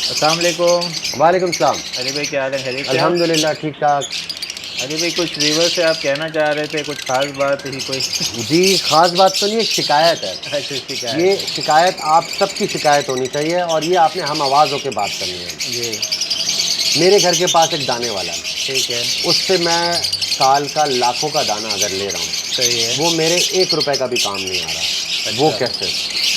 अस्सलाम वालेकुम। वालेकुम सलाम। अली भाई क्या हाल है, खैरियत से आप? अल्हम्दुलिल्लाह ठीक ठाक। अली भाई कुछ व्यूअर से आप कहना चाह रहे थे, कुछ खास बात ही कोई? जी, ख़ास बात तो नहीं, एक शिकायत है। अच्छा, शिकायत ये है। शिकायत आप सबकी शिकायत होनी चाहिए और ये आपने हम आवाज़ होके बात करनी है। जी। मेरे घर के पास एक दाने वाला है, ठीक है। उससे मैं साल का लाखों का दाना अगर ले रहा हूँ, सही है। वो मेरे 1 रुपए का भी काम नहीं आ रहा। वो अच्छा। कैसे?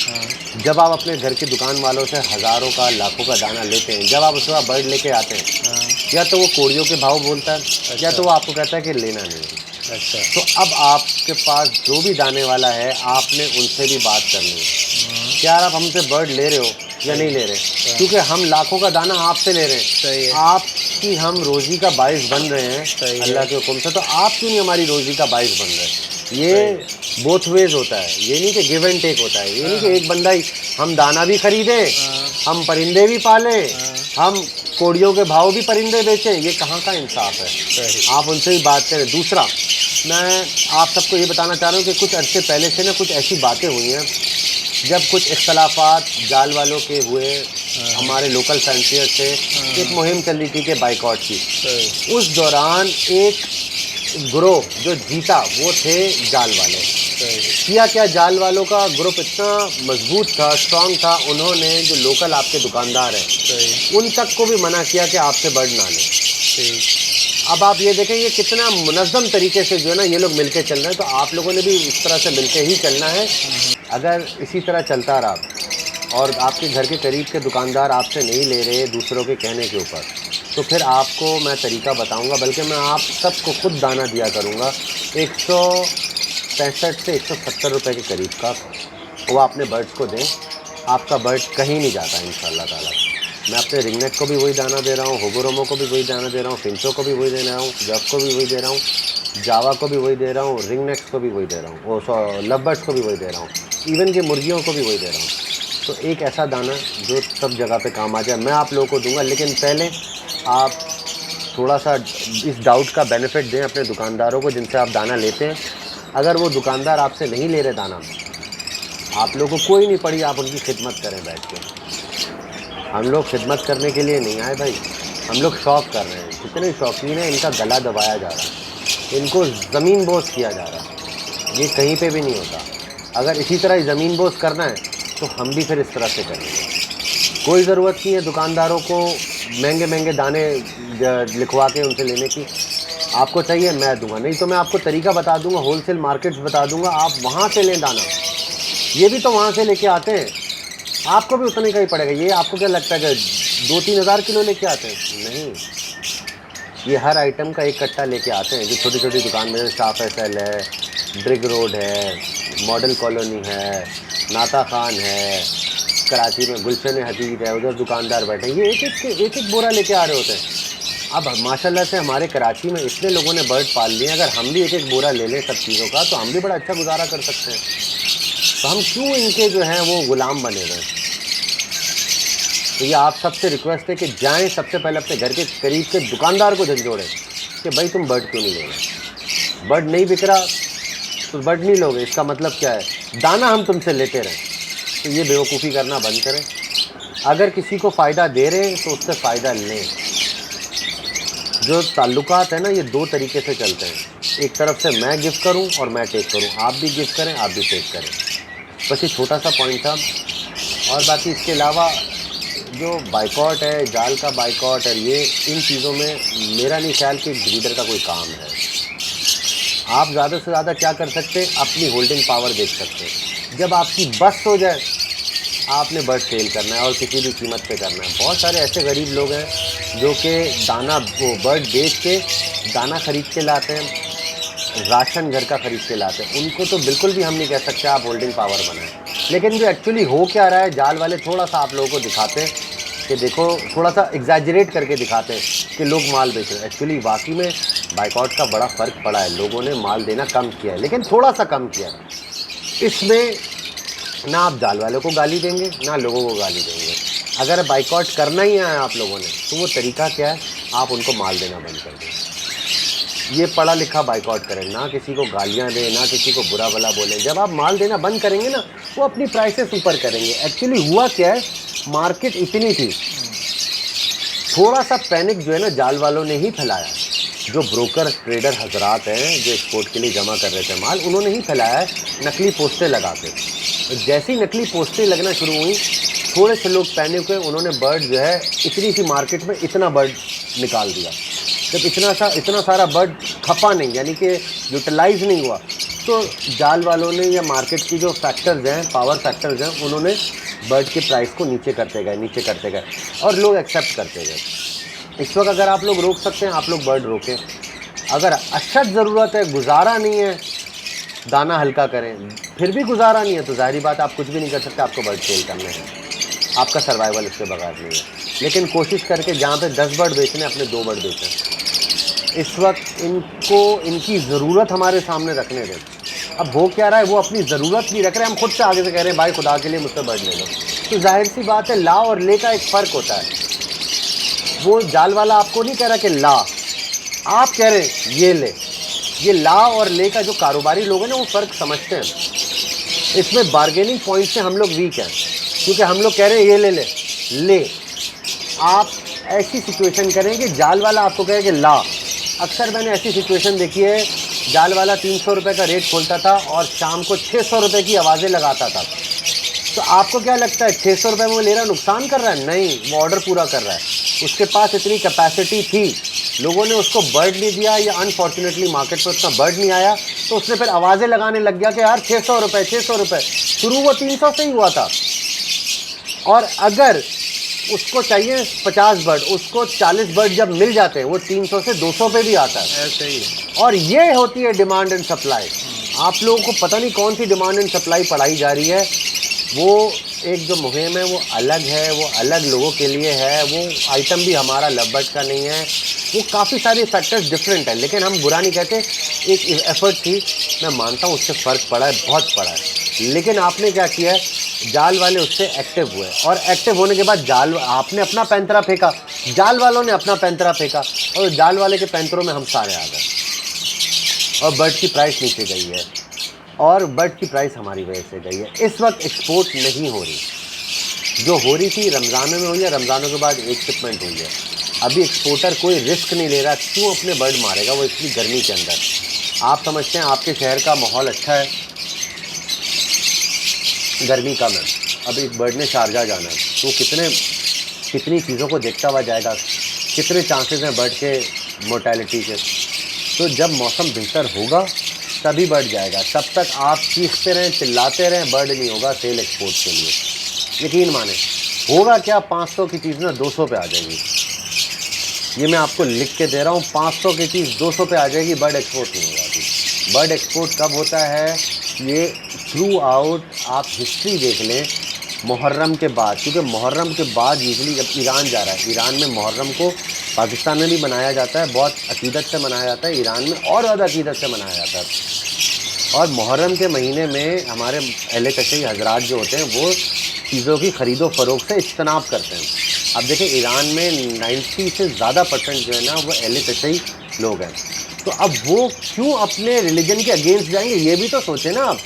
हाँ। जब आप अपने घर की दुकान वालों से हज़ारों का, लाखों का दाना लेते हैं, जब आप उसके बाद बर्ड लेके आते हैं, हाँ। या तो वो कोड़ियों के भाव बोलता है, या अच्छा। तो वो आपको कहता है कि लेना नहीं है। अच्छा। तो अब आपके पास जो भी दाने वाला है, आपने उनसे भी बात करनी है हाँ। कि यार आप हमसे बर्ड ले रहे हो या सही नहीं है। ले रहे, हाँ। क्योंकि हम लाखों का दाना आपसे ले रहे हैं। सही है। आपकी हम रोज़ी का बाइस बन रहे हैं सही है। अल्लाह के हुक्म से, तो आप क्यों नहीं हमारी रोज़ी का बाइस बन रहे? सही। ये बोथ वेज होता है, ये नहीं कि गिव एंड टेक होता है। ये नहीं हाँ कि हाँ एक बंदा ही हम दाना भी खरीदें, हाँ हम परिंदे भी पालें, हाँ। हम कोड़ियों के भाव भी परिंदे बेचें। ये कहाँ का इंसाफ है? सही। आप उनसे ही बात करें। दूसरा, मैं आप सबको ये बताना चाह रहा हूँ कि कुछ अरसे पहले से ना कुछ ऐसी बातें हुई हैं, जब कुछ इख्तलाफात जाल वालों के हुए, हाँ हमारे लोकल फैंसियर से एक हाँ। मुहिम चल रही थी कि बाइकआउट की। सही। उस दौरान एक ग्रोह जो जीता वो थे जाल वाले। सही। किया क्या, जाल वालों का ग्रुप इतना मजबूत था, स्ट्रांग था, उन्होंने जो लोकल आपके दुकानदार हैं सही। उन तक को भी मना किया कि आपसे बर्ड ना लें। ठीक। अब आप ये देखें ये कितना मुनज़्ज़म तरीके से जो है ना ये लोग मिलके चल रहे हैं, तो आप लोगों ने भी इस तरह से मिलके ही चलना है। अगर इसी तरह चलता रहा और आपके घर के करीब के दुकानदार आपसे नहीं ले रहे दूसरों के कहने के ऊपर, तो फिर आपको मैं तरीका बताऊंगा, बल्कि मैं आप सबको खुद दाना दिया करूंगा 165 से 170 रुपए के करीब का। वो अपने बर्ड्स को दें, आपका बर्ड कहीं नहीं जाता इंशाल्लाह ताला। मैं अपने रिंगनेट को भी वही दाना दे रहा हूँ, होगोरोमो को भी वही दाना दे रहा हूँ, फिंचो को भी वही दे रहा हूँ, जब को भी वही दे रहा हूँ, जावा को भी वही दे रहा हूँ, रिंगनेट्स को भी वही दे रहा हूँ, वो लवबर्ड्स को भी वही दे रहा हूँ, इवन कि मुर्गियों को भी वही दे रहा हूँ। तो एक ऐसा दाना जो सब जगह पे काम आ जाए मैं आप लोगों को दूंगा, लेकिन पहले आप थोड़ा सा इस डाउट का बेनिफिट दें अपने दुकानदारों को जिनसे आप दाना लेते हैं। अगर वो दुकानदार आपसे नहीं ले रहे दाना, आप लोगों को कोई नहीं पड़ी, आप उनकी खिदमत करें बैठ के। हम लोग खिदमत करने के लिए नहीं आए भाई, हम लोग शौक़ कर रहे हैं। जितने शौकीन हैं इनका गला दबाया जा रहा है, इनको ज़मीन बोझ किया जा रहा है, ये कहीं पे भी नहीं होता। अगर इसी तरह ज़मीन बोझ करना है तो हम भी फिर इस तरह से करेंगे। कोई ज़रूरत नहीं है दुकानदारों को महंगे महंगे दाने लिखवा के उनसे लेने की। आपको चाहिए मैं दूंगा, नहीं तो मैं आपको तरीका बता दूंगा, होलसेल मार्केट्स बता दूंगा, आप वहाँ से लें दाना। ये भी तो वहाँ से लेके आते हैं, आपको भी उतने का ही पड़ेगा। ये आपको क्या लगता है कि 2-3 हज़ार किलो लेके आते हैं? नहीं, ये हर आइटम का एक कट्टा लेके आते हैं। जो छोटी छोटी दुकान में शाप एसएल है, ब्रिग रोड है, मॉडल कॉलोनी है, नाता खान है, कराची में गुलशन हदीद है, उधर दुकानदार बैठे हैं, ये एक एक बोरा लेके आ रहे होते हैं। अब माशाल्लाह से हमारे कराची में इतने लोगों ने बर्ड पाल लिए, अगर हम भी एक एक बोरा ले लें सब चीज़ों का तो हम भी बड़ा अच्छा गुजारा कर सकते हैं। तो हम क्यों इनके जो हैं वो गुलाम बने रहें? तो ये आप सबसे रिक्वेस्ट है कि जाएं सबसे पहले अपने घर के करीब के दुकानदार को झंझोड़ें कि भाई तुम बर्ड क्यों नहीं ले रहे? बर्ड नहीं बिक रहा तो बर्ड नहीं लोगे, इसका मतलब क्या है? दाना हम तुमसे लेते रहें। तो ये बेवकूफ़ी करना बंद करें। अगर किसी को फ़ायदा दे रहे हैं तो उससे फ़ायदा लें। जो ताल्लुकात है ना ये 2 तरीके से चलते हैं, एक तरफ से मैं गिफ्ट करूं और मैं टेक करूं, आप भी गिफ्ट करें आप भी टेक करें। बस ये छोटा सा पॉइंट था। और बाकी इसके अलावा जो बाइकॉट है, जाल का बाइकॉट और ये इन चीज़ों में मेरा नहीं ख्याल कि ब्रीडर का कोई काम है। आप ज़्यादा से ज़्यादा क्या कर सकते हैं, अपनी होल्डिंग पावर देख सकते हैं। जब आपकी बस हो जाए आपने बर्ड सेल करना है और किसी भी कीमत पे करना है। बहुत सारे ऐसे गरीब लोग हैं जो कि दाना वो बर्ड बेच के दाना ख़रीद के लाते हैं, राशन घर का ख़रीद के लाते हैं। उनको तो बिल्कुल भी हम नहीं कह सकते आप होल्डिंग पावर बनाएं। लेकिन जो एक्चुअली हो क्या रहा है, जाल वाले थोड़ा सा आप लोगों को दिखाते हैं कि देखो, थोड़ा सा एग्जैजरेट करके दिखाते हैं कि लोग माल बेच रहे हैं। एक्चुअली वाकई में बाइकआउट का बड़ा फ़र्क पड़ा है, लोगों ने माल देना कम किया है, लेकिन थोड़ा सा कम किया है। इसमें ना आप जाल वालों को गाली देंगे ना लोगों को गाली देंगे। अगर बाइकआउट करना ही है आप लोगों ने तो वो तरीका क्या है, आप उनको माल देना बंद कर दें। ये पढ़ा लिखा बाइकआउट करें, ना किसी को गालियां दें ना किसी को बुरा भला बोलें। जब आप माल देना बंद करेंगे ना वो अपनी प्राइसेस ऊपर करेंगे। एक्चुअली हुआ क्या है, मार्केट इतनी थी थोड़ा सा पैनिक जो है ना जाल वालों ने ही फैलाया। जो ब्रोकर ट्रेडर हजरात हैं जो एक्सपोर्ट के लिए जमा कर रहे थे माल, उन्होंने ही फैलाया है नकली पोस्टें लगा के। तो जैसे ही नकली पोस्टें लगना शुरू हुई, थोड़े से लोग पैनिक हुए, उन्होंने बर्ड जो है इतनी सी मार्केट में इतना बर्ड निकाल दिया। जब इतना सारा बर्ड खपा नहीं, यानी कि यूटिलाइज नहीं हुआ, तो जाल वालों ने या मार्केट की जो फैक्टर्स हैं, पावर फैक्टर्स हैं, उन्होंने बर्ड के प्राइस को नीचे करते गए और लोग एक्सेप्ट करते गए। इस वक्त अगर आप लोग रोक सकते हैं, आप लोग बर्ड रोकें। अगर अशद ज़रूरत है, गुजारा नहीं है, दाना हल्का करें। फिर भी गुजारा नहीं है तो जाहिर बात आप कुछ भी नहीं कर सकते, आपको बर्ड सेल करने हैं, आपका सर्वाइवल इसके बगैर नहीं है। लेकिन कोशिश करके जहाँ पे 10 बर्ड बेचने, अपने 2 बर्ड बेचें। इस वक्त इनको इनकी ज़रूरत हमारे सामने रखने दें। अब वो क्या रहा है, वो अपनी ज़रूरत नहीं रख रहे, हम खुद से आगे से कह रहे हैं भाई खुदा के लिए मुझसे बर्ड ले लो। तो जाहिर सी बात है, ला और ले का एक फ़र्क होता है। वो जाल वाला आपको नहीं कह रहा कि ला, आप कह रहे हैं ये ले। ये ला और ले का जो कारोबारी लोग हैं ना, वो फ़र्क समझते हैं। इसमें बार्गेनिंग पॉइंट से हम लोग वीक हैं, क्योंकि हम लोग कह रहे हैं ये ले। आप ऐसी सिचुएशन करें कि जाल वाला आपको कहे कि ला। अक्सर मैंने ऐसी सिचुएशन देखी है, जाल वाला 300 रुपये का रेट खोलता था और शाम को 600 रुपये की आवाज़ें लगाता था। तो आपको क्या लगता है 600 रुपये में वो ले रहा नुकसान कर रहा है? नहीं, वो ऑर्डर पूरा कर रहा है। उसके पास इतनी कैपेसिटी थी, लोगों ने उसको बर्ड नहीं दिया या अनफॉर्चुनेटली मार्केट पर उतना बर्ड नहीं आया, तो उसने फिर आवाज़ें लगाने लग गया कि यार 600 रुपये। शुरू वो 300 से ही हुआ था, और अगर उसको चाहिए 50 बर्ड, उसको 40 बर्ड जब मिल जाते हैं, वो 300 से 200 पे भी आता है। ऐसे ही है। और ये होती है डिमांड एंड सप्लाई। आप लोगों को पता नहीं कौन सी डिमांड एंड सप्लाई पढ़ाई जा रही है। वो एक जो मुहिम है वो अलग है, वो अलग लोगों के लिए है। वो आइटम भी हमारा लवबर्ड का नहीं है, वो काफ़ी सारे फैक्टर्स डिफरेंट है। लेकिन हम बुरा नहीं कहते, एक एफर्ट थी, मैं मानता हूँ उससे फ़र्क पड़ा है, बहुत पड़ा है। लेकिन आपने क्या किया है, जाल वाले उससे एक्टिव हुए, और एक्टिव होने के बाद आपने अपना पैंतरा फेंका, जाल वालों ने अपना पैंतरा फेंका, और जाल वाले के पैंतरों में हम सारे आ गए, और बर्ड की प्राइस नीचे गई है, और बर्ड की प्राइस हमारी वजह से गई है। इस वक्त एक्सपोर्ट नहीं हो रही, जो हो रही थी रमज़ानों में हुई है, रमज़ानों के बाद एक शिपमेंट हुई है। अभी एक्सपोर्टर कोई रिस्क नहीं ले रहा। क्यों अपने बर्ड मारेगा वो इतनी गर्मी के अंदर? आप समझते हैं आपके शहर का माहौल अच्छा है, गर्मी कम है, अब एक बर्ड ने शारजा जाना है, तो कितनी चीज़ों को देखता हुआ जाएगा, कितने चांसेस हैं बर्ड के मोर्टेलिटी के। तो जब मौसम बेहतर होगा तभी बर्ड जाएगा। तब तक आप चीखते रहें, चिल्लाते रहें, बर्ड नहीं होगा सेल एक्सपोर्ट के लिए। यकीन माने, होगा क्या, 500 की चीज़ ना 200 पे आ जाएगी। ये मैं आपको लिख के दे रहा हूँ, 500 की चीज़ 200 पे आ जाएगी, बर्ड एक्सपोर्ट नहीं होगा। अभी बर्ड एक्सपोर्ट कब होता है, ये थ्रू आउट आप हिस्ट्री देख लें, मुहर्रम के बाद। क्योंकि मुहर्रम के बाद यूजली जब ईरान जा रहा है, ईरान में मुहर्रम को पाकिस्तान में भी मनाया जाता है, बहुत अकीदत से मनाया जाता है, ईरान में और ज़्यादा अकीदत से मनाया जाता है। और मुहर्रम के महीने में हमारे अहले तशय्युई हजरात जो होते हैं वो चीज़ों की ख़रीदो फ़रोख्त से इज्तनाब करते हैं। अब देखिए ईरान में 90 से ज़्यादा % जो है ना वो अहले तशय्युई लोग हैं। तो अब वो क्यों अपने रिलीजन के अगेंस्ट जाएंगे, ये भी तो सोचें ना आप।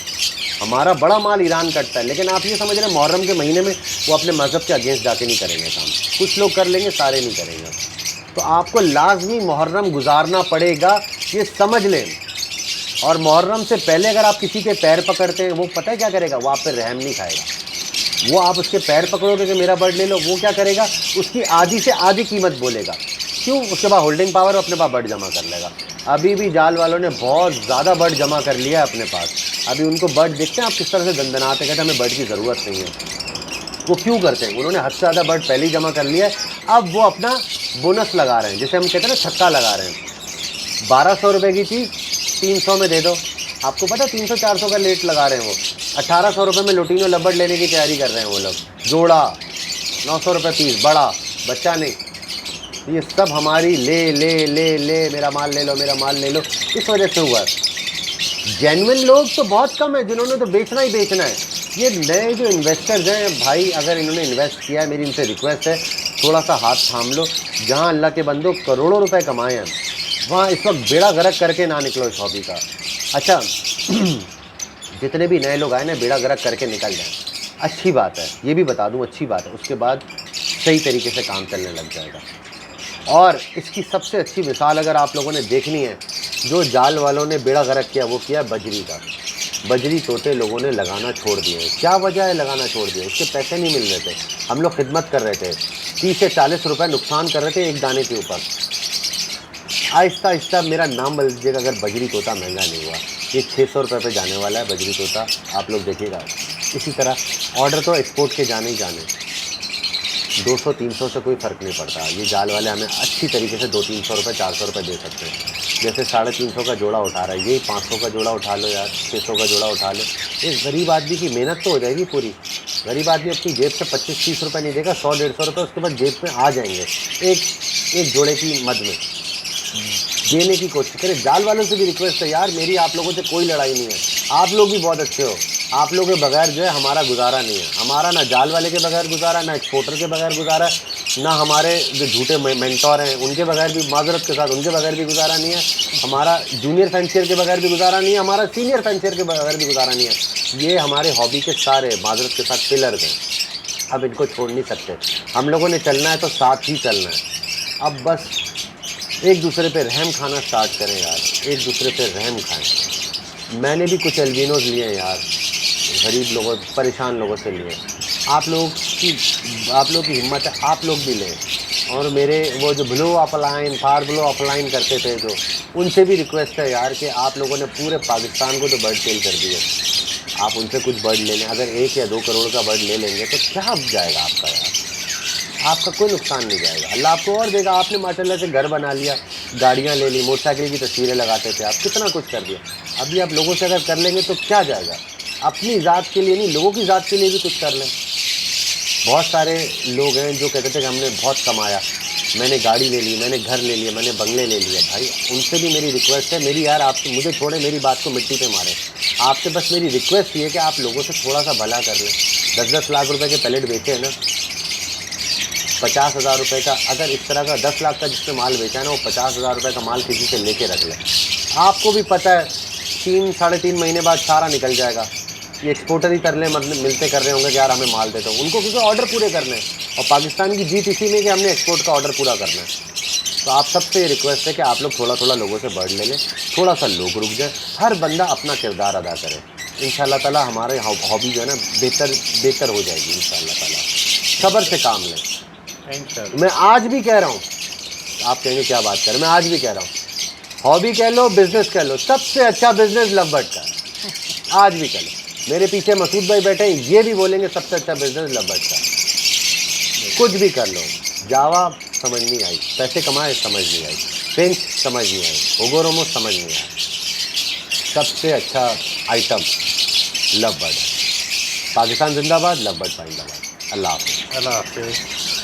हमारा बड़ा माल ईरान कटता है, लेकिन आप ये समझ रहे हैं मुहर्रम के महीने में वो अपने मज़हब के अगेंस्ट जाके नहीं करेंगे काम। कुछ लोग कर लेंगे, सारे नहीं करेंगे। तो आपको लाजमी मुहर्रम गुजारना पड़ेगा, ये समझ लें। और मुहर्रम से पहले अगर आप किसी के पैर पकड़ते हैं, वो पता है क्या करेगा, वो आप पे रहम नहीं खाएगा। वो आप उसके पैर पकड़ोगे कि मेरा बर्ड ले लो, वो क्या करेगा, उसकी आधी से आधी कीमत बोलेगा। क्यों? उसके बाद होल्डिंग पावर अपने पास बर्ड जमा कर लेगा। अभी भी जाल वालों ने बहुत ज़्यादा बर्ड जमा कर लिया है अपने पास। अभी उनको बर्ड देखते हैं आप किस तरह से दंदनाते, कहते हैं हमें बर्ड की ज़रूरत नहीं है। वो क्यों करते हैं? उन्होंने हद से ज़्यादा बर्ड पहले ही जमा कर लिया है, अब वो अपना बोनस लगा रहे हैं, जैसे हम कहते हैं ना छक्का लगा रहे हैं। 1200 रुपये की चीज़ 300 में दे दो। आपको पता है 300-400 का रेट लगा रहे हैं वो। 1800 रुपये में लुटीनो लबर्ड लेने की तैयारी कर रहे हैं वो लोग। जोड़ा 900 रुपये पीस, बड़ा बच्चा नहीं। ये सब हमारी ले मेरा माल ले लो, मेरा माल ले लो, इस वजह से हुआ। जेन्युइन लोग तो बहुत कम है जिन्होंने तो बेचना ही बेचना है। ये नए जो इन्वेस्टर्स हैं भाई, अगर इन्होंने इन्वेस्ट किया है, मेरी इनसे रिक्वेस्ट है थोड़ा सा हाथ थाम लो। जहाँ अल्लाह के बंदो करोड़ों रुपए कमाए हैं, वहाँ इस वक्त बेड़ा गर्क करके ना निकलो इस हॉबी का। अच्छा जितने भी नए लोग आए ना, बेड़ा गर्क करके निकल जाएँ, अच्छी बात है, ये भी बता दूँ अच्छी बात है। उसके बाद सही तरीके से काम चलने लग जाएगा। और इसकी सबसे अच्छी मिसाल अगर आप लोगों ने देखनी है, जो जाल वालों ने बेड़ा गर्क किया वो किया बजरी का। बजरी तोते लोगों ने लगाना छोड़ दिए। क्या वजह है लगाना छोड़ दिए? उसके पैसे नहीं मिल रहे थे, हम लोग खिदमत कर रहे थे, 30 से 40 रुपये नुकसान कर रहे थे एक दाने के ऊपर। आहिस्ता आहिस्ता मेरा नाम बदल दीजिएगा अगर बजरी तोता महंगा नहीं हुआ। ये 600 रुपये पे जाने वाला है बजरी तोता, आप लोग देखिएगा। इसी तरह ऑर्डर तो एक्सपोर्ट के जाने ही जाने, 200-300 से कोई फ़र्क नहीं पड़ता। ये जाल वाले हमें अच्छी तरीके से 200-300 रुपये 400 रुपये दे सकते हैं। जैसे 350 का जोड़ा उठा रहा है, यही 500 का जोड़ा उठा लो यार, 600 का जोड़ा उठा लो। एक गरीब आदमी की मेहनत तो हो जाएगी पूरी। गरीब आदमी अपनी जेब से 25-30 रुपये नहीं देगा, 100-150 रुपये उसके बाद जेब में आ जाएंगे एक जोड़े की मद में। देने की कोशिश करें। जाल वालों से भी रिक्वेस्ट है यार, मेरी आप लोगों से कोई लड़ाई नहीं है, आप लोग भी बहुत अच्छे हो, आप लोगों के बगैर जो है हमारा गुजारा नहीं है। हमारा ना जाल वाले के बगैर गुजारा, ना एक्सपोर्टर के बगैर गुजारा, ना हमारे जो झूठे मेंटोर हैं उनके बगैर भी, माजरत के साथ उनके बगैर भी गुजारा नहीं है। हमारा जूनियर फैंसियर के बगैर भी गुजारा नहीं है, हमारा सीनियर फैंसियर के बगैर भी गुजारा नहीं है। ये हमारे हॉबी के सारे माजरत के साथ पिलर्स हैं, अब इनको छोड़ नहीं सकते। हम लोगों ने चलना है तो साथ ही चलना है। अब बस एक दूसरे पे रहम खाना स्टार्ट करें यार, एक दूसरे पे रहम खाएं। मैंने भी कुछ एल्बिनोज लिए हैं यार, गरीब लोगों, परेशान लोगों से लिए। आप लोग की हिम्मत है, आप लोग भी लें। और मेरे वो जो ब्लू अपलाइन, फार ब्लू अपलाइन करते थे जो, उनसे भी रिक्वेस्ट है यार कि आप लोगों ने पूरे पाकिस्तान को तो बर्ड सेल कर दिया, आप उनसे कुछ बर्ड ले लें। अगर 1 या 2 करोड़ का बर्ड ले लेंगे तो क्या जाएगा आपका यार, आपका कोई नुकसान नहीं जाएगा, अल्लाह आपको और देगा। आपने माशाल्लाह से घर बना लिया, गाड़ियाँ ले ली, मोटरसाइकिल की तस्वीरें लगाते थे आप, कितना कुछ कर दिया। अभी आप लोगों से अगर कर लेंगे तो क्या जाएगा? अपनी ज़ात के लिए नहीं, लोगों की ज़ात के लिए भी कुछ कर लें। बहुत सारे लोग हैं जो कहते थे कि हमने बहुत कमाया, मैंने गाड़ी ले ली, मैंने घर ले लिया, मैंने बंगले ले लिए। भाई उनसे भी मेरी रिक्वेस्ट है, मेरी यार आपसे, मुझे छोड़े, मेरी बात को मिट्टी पे मारे। आपसे बस मेरी रिक्वेस्ट ये है कि आप लोगों से थोड़ा सा भला कर लें। 10-10 लाख रुपए के पैलेट बेचे हैं ना, 50,000 रुपये का, अगर इस तरह का 10 लाख का जिसने माल बेचा है ना, वो 50,000 रुपये का माल किसी से लेके रख ले। आपको भी पता है 3-3.5 महीने बाद सारा निकल जाएगा। ये एक्सपोर्टर ही तरले मिलते कर रहे होंगे कि यार हमें माल देते हो उनको, क्योंकि ऑर्डर पूरे करने हैं। और पाकिस्तान की जीत इसी में कि हमने एक्सपोर्ट का ऑर्डर पूरा करना है। तो आप सबसे ये रिक्वेस्ट है कि आप लोग थोड़ा थोड़ा लोगों से बर्ड ले लें, थोड़ा सा लोग रुक जाए, हर बंदा अपना किरदार अदा करे। इंशाल्लाह ताला हमारे हॉबी जो है ना बेहतर हो जाएगी इंशाल्लाह ताला। सब्र से काम लें। मैं आज भी कह रहा हूँ, आप कहेंगे क्या बात करें, मैं आज भी कह रहा हूँ, हॉबी कह लो, बिजनेस कह लो, सबसे अच्छा बिजनेस लव बर्ड का है। आज भी कह लो, मेरे पीछे मसूद भाई बैठे हैं, ये भी बोलेंगे सबसे अच्छा बिजनेस लव बर्ड का। कुछ भी कर लो, जावा समझ नहीं आई, पैसे कमाए समझ नहीं आई, फिंच समझ नहीं आई, ओगोरोमो समझ नहीं आया, सबसे अच्छा आइटम लव बर्ड है। पाकिस्तान जिंदाबाद, लव बर्ड जिंदाबाद। अल्लाह हाफ़िज़। अल्लाह हाफ़िज़।